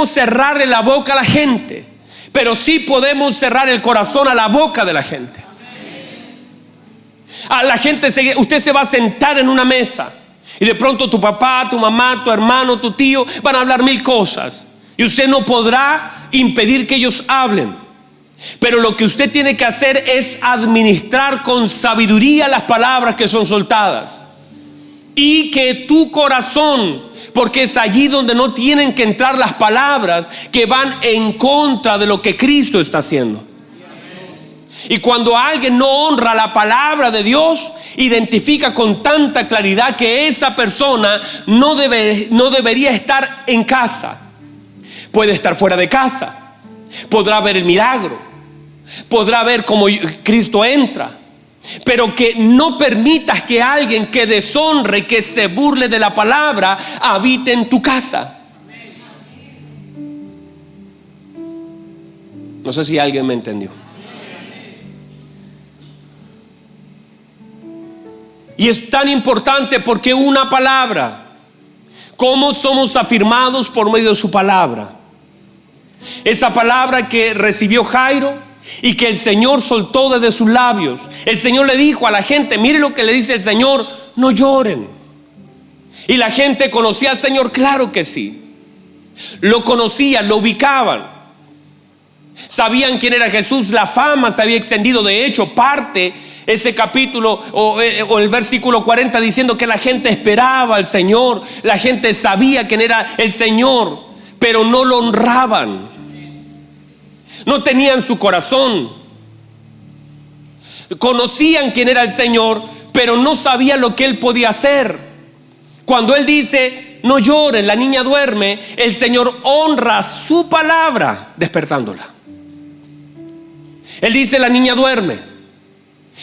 cerrarle la boca a la gente, pero sí podemos cerrar el corazón a la boca de la gente. A la gente, usted se va a sentar en una mesa y de pronto tu papá, tu mamá, tu hermano, tu tío van a hablar 1000 cosas, y usted no podrá impedir que ellos hablen. Pero lo que usted tiene que hacer es administrar con sabiduría las palabras que son soltadas, y que tu corazón, porque es allí donde no tienen que entrar las palabras que van en contra de lo que Cristo está haciendo. Y cuando alguien no honra la palabra de Dios, identifica con tanta claridad que esa persona no debería estar en casa. Puede estar fuera de casa, podrá ver el milagro, podrá ver cómo Cristo entra, pero que no permitas que alguien que deshonre, que se burle de la palabra, habite en tu casa. No sé si alguien me entendió. Y es tan importante porque una palabra, ¿Cómo somos afirmados? Por medio de su palabra. Esa palabra que recibió Jairo y que el Señor soltó desde sus labios. El Señor le dijo a la gente, mire lo que le dice el Señor: no lloren. Y la gente conocía al Señor, claro que sí. Lo conocían, lo ubicaban. Sabían quién era Jesús, la fama se había extendido. De hecho, parte ese capítulo o el versículo 40 diciendo que la gente esperaba al Señor. La gente sabía quién era el Señor, pero no lo honraban. No tenían su corazón. Conocían quién era el Señor, pero no sabían lo que Él podía hacer. Cuando Él dice, no lloren, la niña duerme, el Señor honra su palabra despertándola. Él dice, la niña duerme.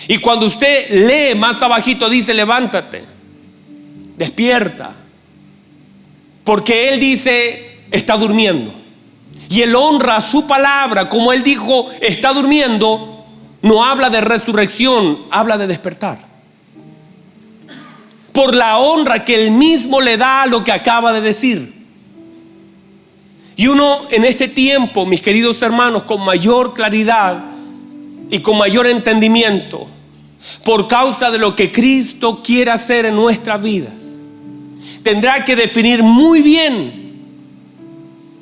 Y cuando usted lee más abajito dice, levántate, despierta. Porque Él dice, está durmiendo. Y Él honra su palabra. Como Él dijo, está durmiendo, no habla de resurrección, habla de despertar. Por la honra que Él mismo le da a lo que acaba de decir. Y uno en este tiempo, mis queridos hermanos, con mayor claridad y con mayor entendimiento, por causa de lo que Cristo quiere hacer en nuestras vidas, tendrá que definir muy bien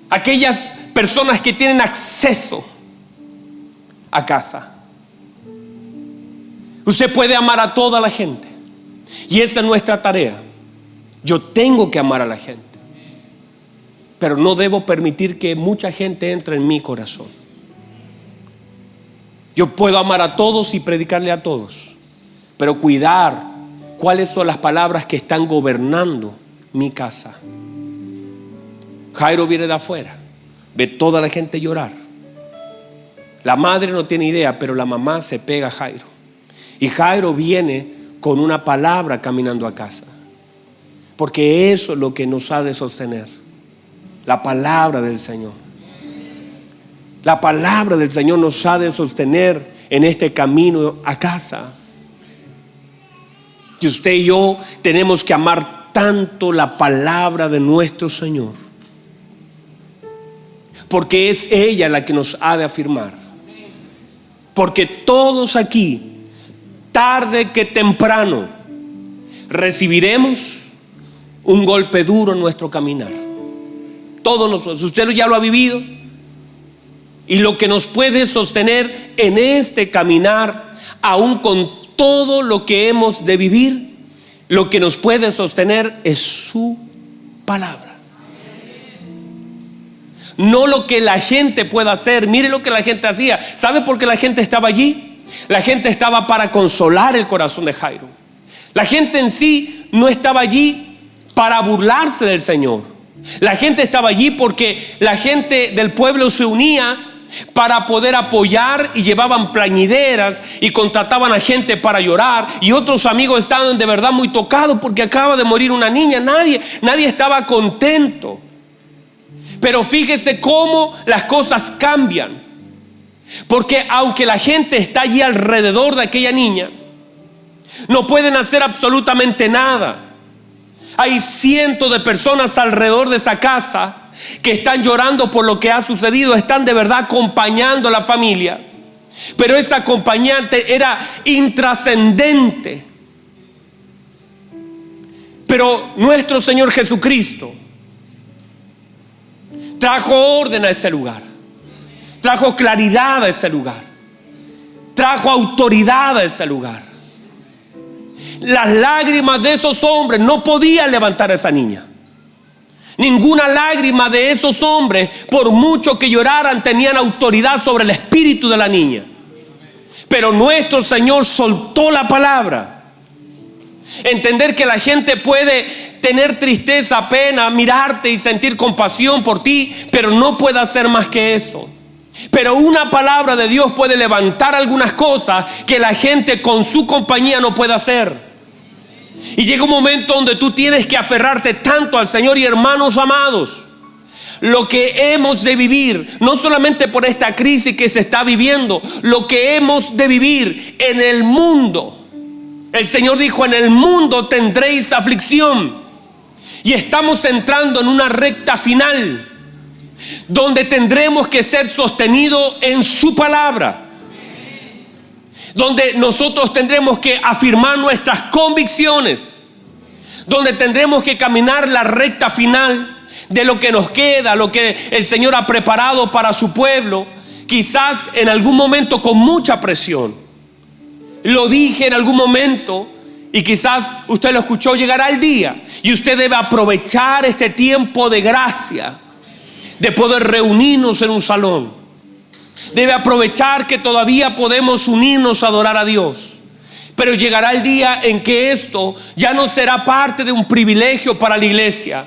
aquellas personas que tienen acceso a casa. Usted puede amar a toda la gente, y esa es nuestra tarea. Yo tengo que amar a la gente, pero no debo permitir que mucha gente entre en mi corazón. Yo puedo amar a todos y predicarle a todos, pero cuidar cuáles son las palabras que están gobernando mi casa. Jairo viene de afuera, ve toda la gente llorar. La madre no tiene idea, pero la mamá se pega a Jairo. Y Jairo viene con una palabra caminando a casa, porque eso es lo que nos ha de sostener, la palabra del Señor. La palabra del Señor nos ha de sostener en este camino a casa. Y usted y yo tenemos que amar tanto la palabra de nuestro Señor, porque es ella la que nos ha de afirmar. Porque todos aquí, tarde que temprano, recibiremos un golpe duro en nuestro caminar. Todos nosotros. Usted ya lo ha vivido. Y lo que nos puede sostener en este caminar, aún con todo lo que hemos de vivir, lo que nos puede sostener es su palabra. No lo que la gente pueda hacer. Mire lo que la gente hacía. ¿Sabe por qué la gente estaba allí? La gente estaba para consolar el corazón de Jairo. La gente en sí no estaba allí para burlarse del Señor. La gente estaba allí porque la gente del pueblo se unía para poder apoyar, y llevaban plañideras y contrataban a gente para llorar. Y otros amigos estaban de verdad muy tocados porque acaba de morir una niña. Nadie estaba contento. Pero fíjese cómo las cosas cambian, porque aunque la gente está allí alrededor de aquella niña, no pueden hacer absolutamente nada. Hay cientos de personas alrededor de esa casa que están llorando por lo que ha sucedido. Están de verdad acompañando a la familia, pero esa acompañante era intrascendente. Pero nuestro Señor Jesucristo trajo orden a ese lugar, trajo claridad a ese lugar, trajo autoridad a ese lugar. Las lágrimas de esos hombres no podían levantar a esa niña. Ninguna lágrima de esos hombres, por mucho que lloraran, tenían autoridad sobre el espíritu de la niña. Pero nuestro Señor soltó la palabra. Entender que la gente puede tener tristeza, pena, mirarte y sentir compasión por ti, pero no puede hacer más que eso. Pero una palabra de Dios puede levantar algunas cosas que la gente con su compañía no puede hacer. Y llega un momento donde tú tienes que aferrarte tanto al Señor. Y hermanos amados, lo que hemos de vivir, no solamente por esta crisis que se está viviendo, lo que hemos de vivir en el mundo. El Señor dijo, en el mundo tendréis aflicción. Y estamos entrando en una recta final donde tendremos que ser sostenidos en su palabra, donde nosotros tendremos que afirmar nuestras convicciones, donde tendremos que caminar la recta final de lo que nos queda, lo que el Señor ha preparado para su pueblo, quizás en algún momento con mucha presión. Lo dije en algún momento y quizás usted lo escuchó, llegará el día y usted debe aprovechar este tiempo de gracia, de poder reunirnos en un salón. Debe aprovechar que todavía podemos unirnos a adorar a Dios. Pero llegará el día en que esto ya no será parte de un privilegio para la iglesia.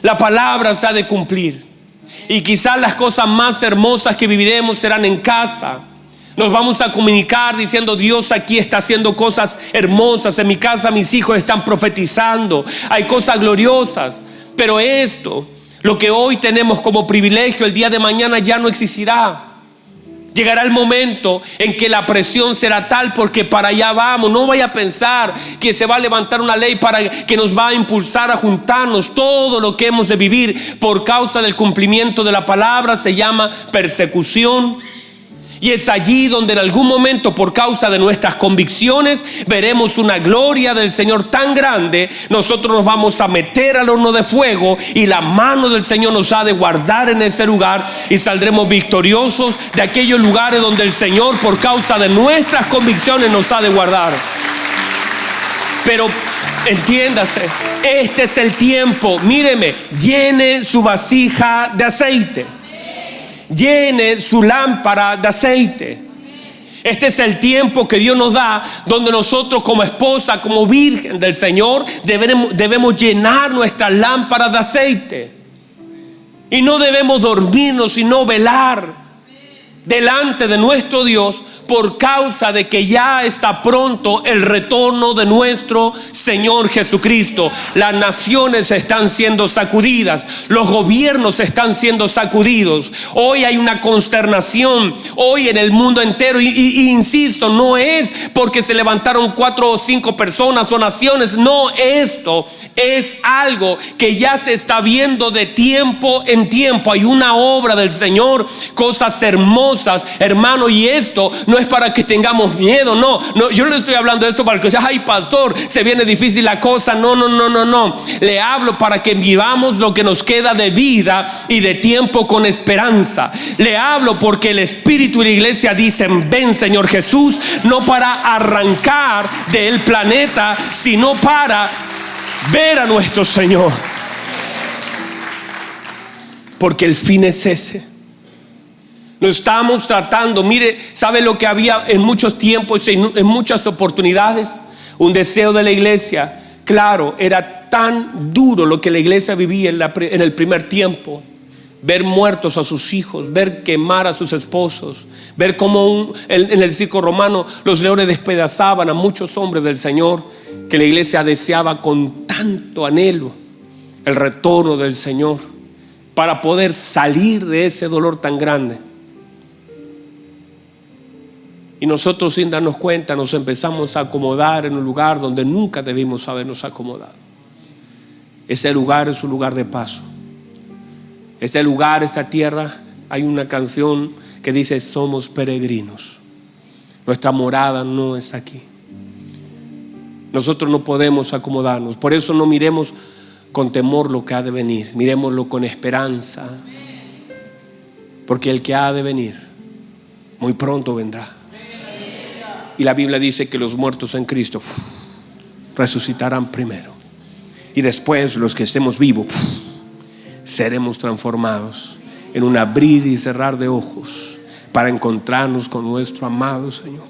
La palabra se ha de cumplir. Y quizás las cosas más hermosas que viviremos serán en casa. Nos vamos a comunicar diciendo: Dios aquí está haciendo cosas hermosas. En mi casa mis hijos están profetizando. Hay cosas gloriosas. Pero esto, lo que hoy tenemos como privilegio, el día de mañana ya no existirá. Llegará el momento en que la presión será tal, porque para allá vamos. No vaya a pensar que se va a levantar una ley para que nos va a impulsar a juntarnos. Todo lo que hemos de vivir por causa del cumplimiento de la palabra se llama persecución. Y es allí donde en algún momento, por causa de nuestras convicciones, veremos una gloria del Señor tan grande. Nosotros nos vamos a meter al horno de fuego y la mano del Señor nos ha de guardar en ese lugar, y saldremos victoriosos de aquellos lugares donde el Señor, por causa de nuestras convicciones, nos ha de guardar. Pero entiéndase, este es el tiempo. Míreme, llene su vasija de aceite. Llene su lámpara de aceite. Este es el tiempo que Dios nos da, donde nosotros como esposa, como virgen del Señor, debemos llenar nuestras lámparas de aceite. Y no debemos dormirnos, sino velar delante de nuestro Dios, por causa de que ya está pronto el retorno de nuestro Señor Jesucristo. Las naciones están siendo sacudidas, los gobiernos están siendo sacudidos. Hoy hay una consternación hoy en el mundo entero, y insisto, no es porque se levantaron 4 o 5 personas o naciones. No, esto es algo que ya se está viendo de tiempo en tiempo. Hay una obra del Señor, cosas hermosas, hermano, y esto no es para que tengamos miedo. No, yo no le estoy hablando de esto para que sea: ay, pastor, se viene difícil la cosa. No. Le hablo para que vivamos lo que nos queda de vida y de tiempo con esperanza. Le hablo porque el Espíritu y la iglesia dicen: ven, Señor Jesús, no para arrancar del planeta, sino para ver a nuestro Señor. Porque el fin es ese. No estamos tratando, mire, ¿sabe lo que había en muchos tiempos, en muchas oportunidades? Un deseo de la iglesia. Claro, era tan duro lo que la iglesia vivía en el primer tiempo. Ver muertos a sus hijos, ver quemar a sus esposos, ver cómo en el circo romano los leones despedazaban a muchos hombres del Señor, que la iglesia deseaba con tanto anhelo el retorno del Señor, para poder salir de ese dolor tan grande. Y nosotros, sin darnos cuenta, nos empezamos a acomodar en un lugar donde nunca debimos habernos acomodado. Ese lugar es un lugar de paso. Este lugar, esta tierra, hay una canción que dice: somos peregrinos. Nuestra morada no está aquí. Nosotros no podemos acomodarnos. Por eso no miremos con temor lo que ha de venir, miremoslo con esperanza. Porque el que ha de venir muy pronto vendrá. Y la Biblia dice que los muertos en Cristo resucitarán primero, y después los que estemos vivos seremos transformados en un abrir y cerrar de ojos para encontrarnos con nuestro amado Señor,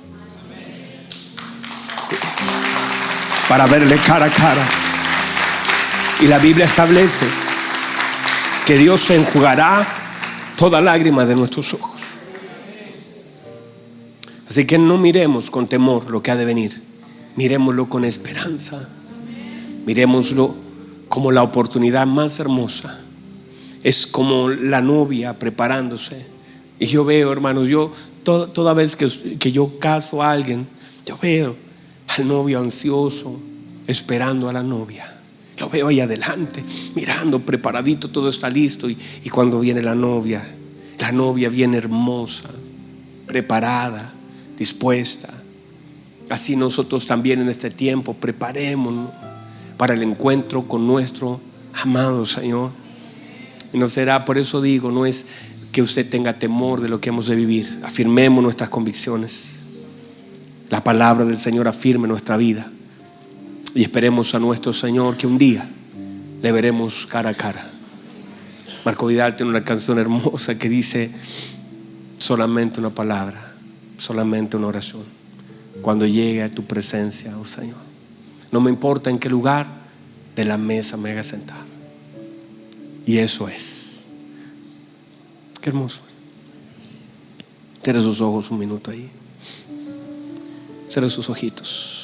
para verle cara a cara. Y la Biblia establece que Dios se enjugará toda lágrima de nuestros ojos. Así que no miremos con temor lo que ha de venir, miremoslo con esperanza. Miremoslo como la oportunidad más hermosa. Es como la novia preparándose. Y yo veo, hermanos, toda vez que yo caso a alguien, yo veo al novio ansioso esperando a la novia. Lo veo ahí adelante, mirando, preparadito, todo está listo. Y cuando viene la novia viene hermosa, preparada, dispuesta. Así nosotros también en este tiempo preparémonos para el encuentro con nuestro amado Señor. Y no será, por eso digo, no es que usted tenga temor de lo que hemos de vivir. Afirmemos nuestras convicciones. La palabra del Señor afirme nuestra vida. Y esperemos a nuestro Señor que un día le veremos cara a cara. Marco Vidal tiene una canción hermosa que dice: solamente una palabra, solamente una oración, cuando llegue a tu presencia, oh Señor. No me importa en qué lugar de la mesa me haga sentar. Y eso es. Qué hermoso. Cierre sus ojos un minuto ahí. Cierre sus ojitos.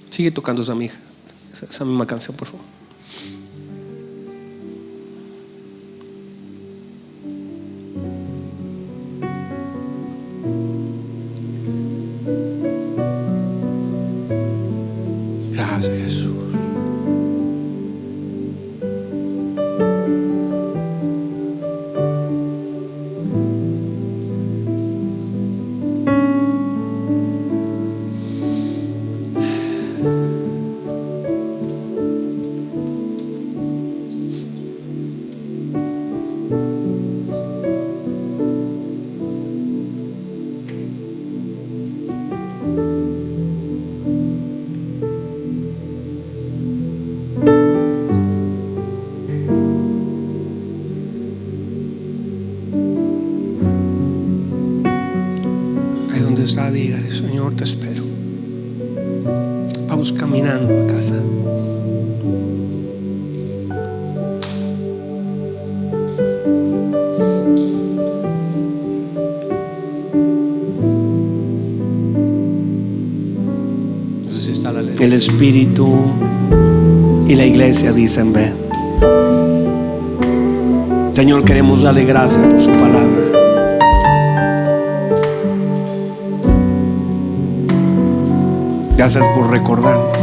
Sigue tocando esa misma canción, por favor. Gracias, Jesús. Dígale: Señor, te espero. Vamos caminando a casa. No sé si está la ley. El Espíritu y la iglesia dicen: ven. Señor, queremos darle gracias por su palabra. Gracias por recordarnos.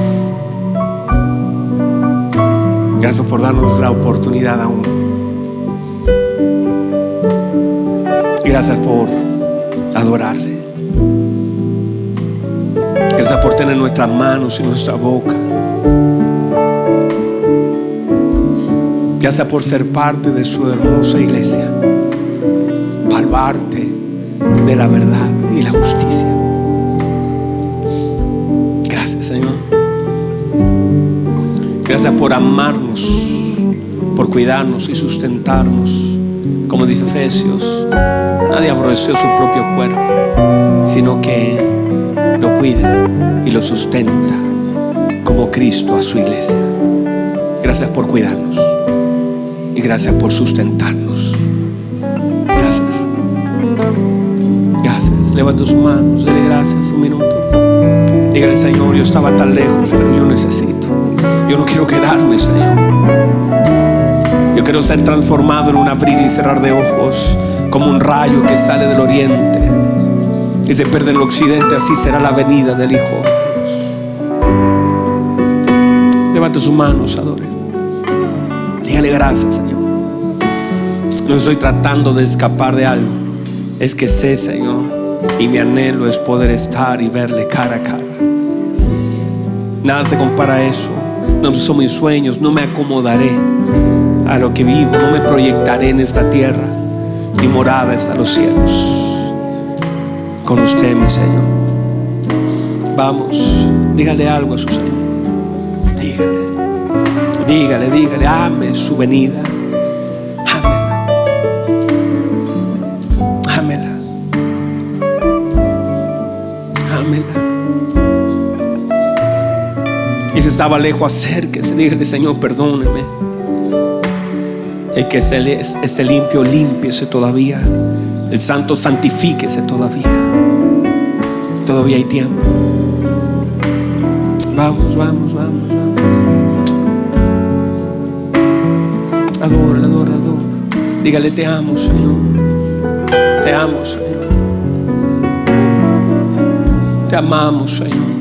Gracias por darnos la oportunidad aún. Gracias por adorarle. Gracias por tener nuestras manos y nuestra boca. Gracias por ser parte de su hermosa iglesia, baluarte de la verdad y la justicia. Gracias, Señor. Gracias por amarnos, por cuidarnos y sustentarnos. Como dice Efesios, nadie aborreció su propio cuerpo, sino que lo cuida y lo sustenta como Cristo a su iglesia. Gracias por cuidarnos y gracias por sustentarnos. Gracias. Gracias. Levanta sus manos, dele gracias un minuto. Dígale: Señor, yo estaba tan lejos, pero yo necesito. Yo no quiero quedarme, Señor. Yo quiero ser transformado en un abrir y cerrar de ojos, como un rayo que sale del oriente y se pierde en el occidente. Así será la venida del Hijo de Dios. Levante sus manos, adore. Dígale: gracias, Señor. No estoy tratando de escapar de algo. Es que sé, Señor, y mi anhelo es poder estar y verle cara a cara. Nada se compara a eso. No son mis sueños. No me acomodaré a lo que vivo. No me proyectaré en esta tierra. Mi morada está en los cielos, con usted, mi Señor. Vamos, dígale algo a su Señor. Dígale, ame su venida. Y si estaba lejos, acérquese, dígale: Señor, perdóneme. El que esté limpio, límpiese todavía. El santo, santifíquese todavía. Todavía hay tiempo. Vamos. Adora. Dígale: te amo, Señor. Te amo, Señor. Te amamos, Señor.